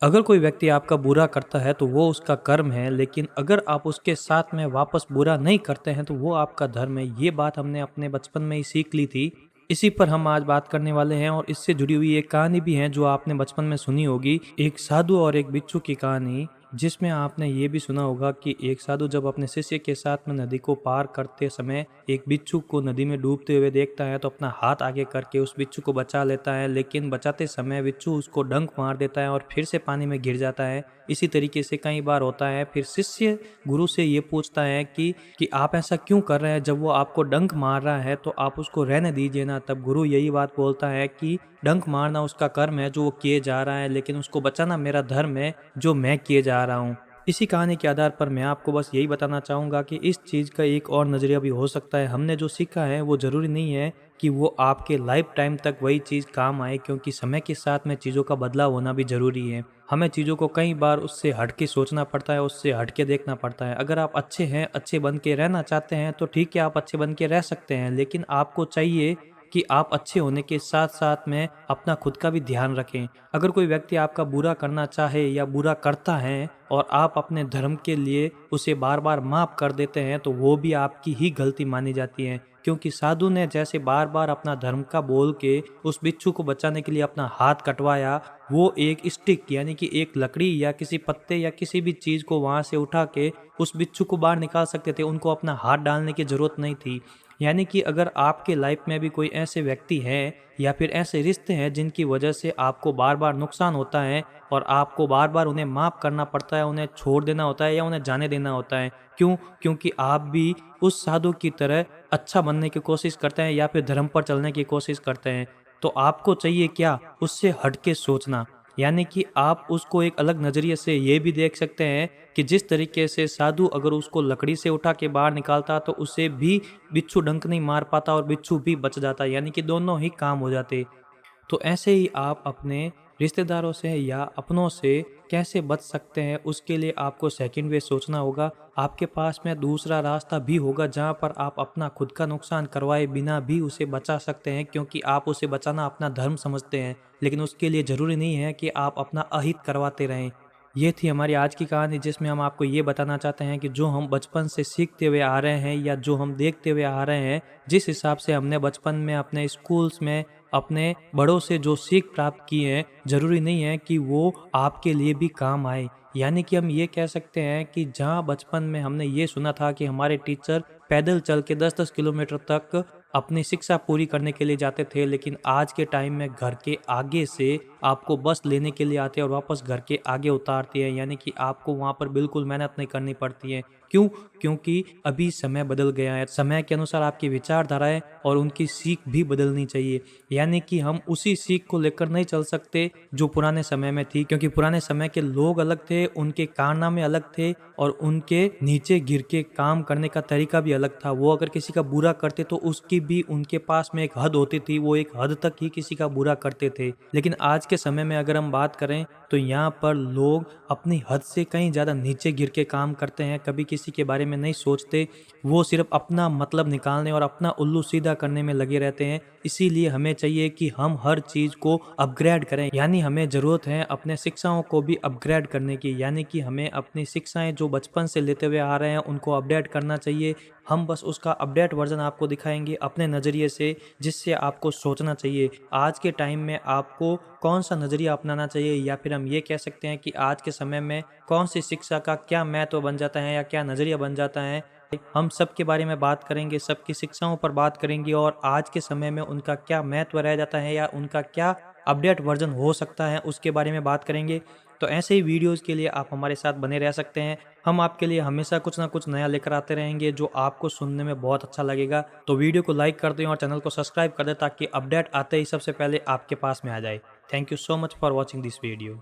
अगर कोई व्यक्ति आपका बुरा करता है तो वो उसका कर्म है, लेकिन अगर आप उसके साथ में वापस बुरा नहीं करते हैं तो वो आपका धर्म है। ये बात हमने अपने बचपन में ही सीख ली थी। इसी पर हम आज बात करने वाले हैं और इससे जुड़ी हुई एक कहानी भी है जो आपने बचपन में सुनी होगी। एक साधु और एक बिच्छू की कहानी, जिसमें आपने ये भी सुना होगा कि एक साधु जब अपने शिष्य के साथ में नदी को पार करते समय एक बिच्छू को नदी में डूबते हुए देखता है तो अपना हाथ आगे करके उस बिच्छू को बचा लेता है, लेकिन बचाते समय बिच्छू उसको डंक मार देता है और फिर से पानी में गिर जाता है। इसी तरीके से कई बार होता है। फिर शिष्य गुरु से ये पूछता है कि आप ऐसा क्यों कर रहे हैं, जब वो आपको डंक मार रहा है तो आप उसको रहने दीजिए ना। तब गुरु यही बात बोलता है कि डंक मारना उसका कर्म है जो वो किए जा रहा है, लेकिन उसको बचाना मेरा धर्म है जो मैं किए जा रहा हूँ। इसी कहानी के आधार पर मैं आपको बस यही बताना चाहूँगा कि इस चीज़ का एक और नज़रिया भी हो सकता है। हमने जो सीखा है वो ज़रूरी नहीं है कि वो आपके लाइफ टाइम तक वही चीज़ काम आए, क्योंकि समय के साथ में चीज़ों का बदलाव होना भी ज़रूरी है। हमें चीज़ों को कई बार उससे हट के सोचना पड़ता है, उससे हट के देखना पड़ता है। अगर आप अच्छे हैं, अच्छे बन के रहना चाहते हैं तो ठीक है, आप अच्छे बन के रह सकते हैं, लेकिन आपको चाहिए कि आप अच्छे होने के साथ-साथ में अपना खुद का भी ध्यान रखें। अगर कोई व्यक्ति आपका बुरा करना चाहे या बुरा करता है और आप अपने धर्म के लिए उसे बार-बार माफ़ कर देते हैं, तो वो भी आपकी ही गलती मानी जाती है। क्योंकि साधु ने जैसे बार-बार अपना धर्म का बोल के उस बिच्छू को बचाने के लिए अपना हाथ कटवाया, वो एक स्टिक यानी कि एक लकड़ी या किसी पत्ते या किसी भी चीज़ को वहाँ से उठा के उस बिच्छू को बाहर निकाल सकते थे। उनको अपना हाथ डालने की ज़रूरत नहीं थी। यानी कि अगर आपके लाइफ में भी कोई ऐसे व्यक्ति हैं या फिर ऐसे रिश्ते हैं जिनकी वजह से आपको बार-बार नुकसान होता है और आपको बार-बार उन्हें माफ़ करना पड़ता है, उन्हें छोड़ देना होता है या उन्हें जाने देना होता है। क्यों? क्योंकि आप भी उस साधु की तरह अच्छा बनने की कोशिश करते हैं या फिर धर्म पर चलने की कोशिश करते हैं। तो आपको चाहिए क्या? उससे हट के सोचना। यानी कि आप उसको एक अलग नज़रिए से ये भी देख सकते हैं कि जिस तरीके से साधु अगर उसको लकड़ी से उठा के बाहर निकालता तो उसे भी बिच्छू डंक नहीं मार पाता और बिच्छू भी बच जाता, यानी कि दोनों ही काम हो जाते। तो ऐसे ही आप अपने रिश्तेदारों से या अपनों से कैसे बच सकते हैं, उसके लिए आपको सेकंड वे सोचना होगा। आपके पास में दूसरा रास्ता भी होगा जहाँ पर आप अपना खुद का नुकसान करवाए बिना भी उसे बचा सकते हैं, क्योंकि आप उसे बचाना अपना धर्म समझते हैं। लेकिन उसके लिए ज़रूरी नहीं है कि आप अपना अहित करवाते रहें। ये थी हमारी आज की कहानी, जिसमें हम आपको ये बताना चाहते हैं कि जो हम बचपन से सीखते हुए आ रहे हैं या जो हम देखते हुए आ रहे हैं, जिस हिसाब से हमने बचपन में अपने स्कूल्स में अपने बड़ों से जो सीख प्राप्त की है, ज़रूरी नहीं है कि वो आपके लिए भी काम आए। यानी कि हम ये कह सकते हैं कि जहाँ बचपन में हमने ये सुना था कि हमारे टीचर पैदल चल के 10-10 किलोमीटर तक अपनी शिक्षा पूरी करने के लिए जाते थे, लेकिन आज के टाइम में घर के आगे से आपको बस लेने के लिए आते हैं और वापस घर के आगे उतारती है। यानी कि आपको वहाँ पर बिल्कुल मेहनत नहीं करनी पड़ती है। क्यों? क्योंकि अभी समय बदल गया है। समय के अनुसार आपकी विचारधाराएँ और उनकी सीख भी बदलनी चाहिए। यानी कि हम उसी सीख को लेकर नहीं चल सकते जो पुराने समय में थी, क्योंकि पुराने समय के लोग अलग थे, उनके कारनामे अलग थे और उनके नीचे गिर के काम करने का तरीका भी अलग था। वो अगर किसी का बुरा करते तो उसकी भी उनके पास में एक हद होती थी, वो एक हद तक ही किसी का बुरा करते थे। लेकिन आज के समय में अगर हम बात करें तो यहाँ पर लोग अपनी हद से कहीं ज़्यादा नीचे गिर के काम करते हैं, कभी किसी के बारे में नहीं सोचते। वो सिर्फ अपना मतलब निकालने और अपना उल्लू सीधा करने में लगे रहते हैं। इसीलिए हमें चाहिए कि हम हर चीज़ को अपग्रेड करें, यानी हमें ज़रूरत है अपने शिक्षाओं को भी अपग्रेड करने की। यानी कि हमें अपनी शिक्षाएं जो बचपन से लेते हुए आ रहे हैं उनको अपडेट करना चाहिए। हम बस उसका अपडेट वर्जन आपको दिखाएंगे अपने नज़रिए से, जिससे आपको सोचना चाहिए आज के टाइम में आपको कौन सा नज़रिया अपनाना चाहिए, या फिर हम ये कह सकते हैं कि आज के समय में कौन सी शिक्षा का क्या महत्व बन जाता है या क्या नज़रिया बन जाता है। हम सब के बारे में बात करेंगे, सबकी शिक्षाओं पर बात करेंगे और आज के समय में उनका क्या महत्व रह जाता है या उनका क्या अपडेट वर्जन हो सकता है, उसके बारे में बात करेंगे। तो ऐसे ही वीडियोज़ के लिए आप हमारे साथ बने रह सकते हैं। हम आपके लिए हमेशा कुछ ना कुछ नया लेकर आते रहेंगे जो आपको सुनने में बहुत अच्छा लगेगा। तो वीडियो को लाइक कर दें और चैनल को सब्सक्राइब कर दें ताकि अपडेट आते ही सबसे पहले आपके पास में आ जाए। Thank you so much for watching this video.